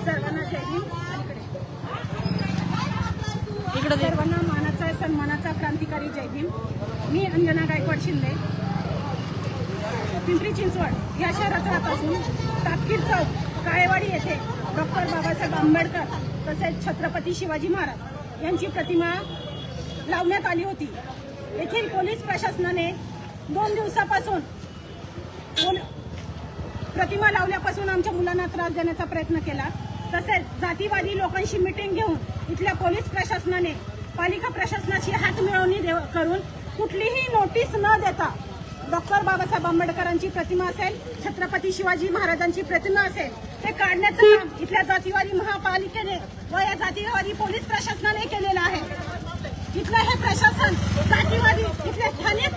सर्वांना जय भीम. सर्वांना मानाचा सन्मानाचा क्रांतिकारी जय भीम. मी अंजना गायकवाड शिंदे, पिंपरी चिंचवड या शहरात राहत असून तापकीर चौक काळेवाडी येथे डॉक्टर बाबासाहेब आंबेडकर तसेच छत्रपती शिवाजी महाराज यांची प्रतिमा लावण्यात आली होती. येथील पोलीस प्रशासनाने 2 दिवसापासून प्रतिमा लावल्यापासून आमच्या मुलांना त्रास देण्याचा प्रयत्न केला. तसेच जातीवादी लोकांशी मिटिंग घेऊन इथल्या पोलीस प्रशासनाने पालिका प्रशासनाशी हातमिळवणी करून कुठलीही नोटीस न देता डॉक्टर बाबासाहेब आंबेडकरांची प्रतिमा असेल, छत्रपती शिवाजी महाराजांची प्रतिमा असेल, ते काढण्याचं काम इथल्या जातीवादी महापालिकेने व या जातीवादी पोलीस प्रशासनाने केलेलं आहे. इथलं हे प्रशासन जातीवादी इथल्या स्थानिक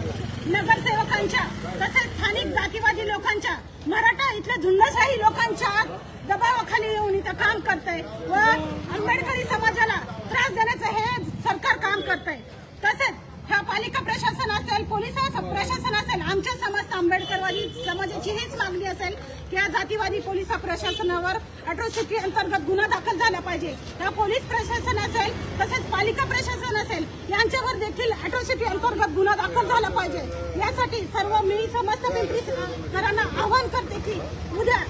नगरसेवकांच्या तसेच स्थानिक जातीवादी लोकांच्या मराठा इथल्या झुंडशाही लोकांच्या दबावाखाली येऊन इथं काम करतंय व आंबेडकरी समाजाला त्रास देण्याचं हे सरकार काम करतंय. तसेच ह्या पालिका प्रशासन असेल, पोलीस प्रशासन असेल, आमच्या समाज आंबेडकरवादी समाजाची हीच मागणी असेल की या जातीवादी पोलीस प्रशासनावर अॅट्रॉसिटी अंतर्गत गुन्हा दाखल झाला पाहिजे. या पोलीस प्रशासन असेल तसेच पालिका प्रशासन असेल यांच्यावर देखील अॅट्रॉसिटी अंतर्गत गुन्हा दाखल झाला पाहिजे. यासाठी सर्व मी समस्त पिंपरीकरांना आवाहन करते की उद्या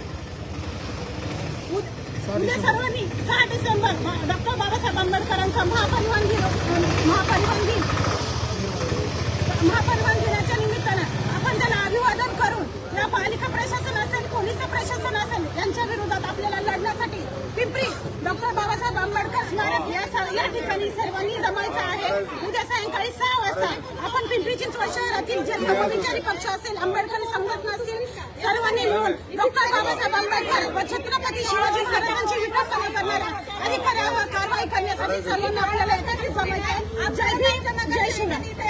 सर्वांनी 6 डिसेंबर डॉक्टर बाबासाहेब आंबेडकरांचा महापरिनिर्वाण दिनाच्या निमित्तानं आपण त्याला अभिवादन करून या पालिका प्रशासन असेल, पोलीस प्रशासन असेल यांच्या विरोधात आपल्याला लढण्यासाठी पिंपरी डॉक्टर बाबासाहेब आंबेडकर स्मारक या ठिकाणी सर्वांनी जमायचं आहे. उद्या सायंकाळी 6 वाजता आपण पिंपरी चिंचवड शहरातील जे समविचारी पक्ष असेल, आंबेडकरी संघटना असतील, सर्वांनी मिळून डॉक्टर बाबासाहेब आंबेडकर व छत्रपती शिवाजी महाराजांची विकासना करणाऱ्या अधिकाऱ्यावर कारवाई करण्यासाठी सर्वांना आपल्याला एकत्रित जमायचं आहे. जय भीम, जय शिवराय.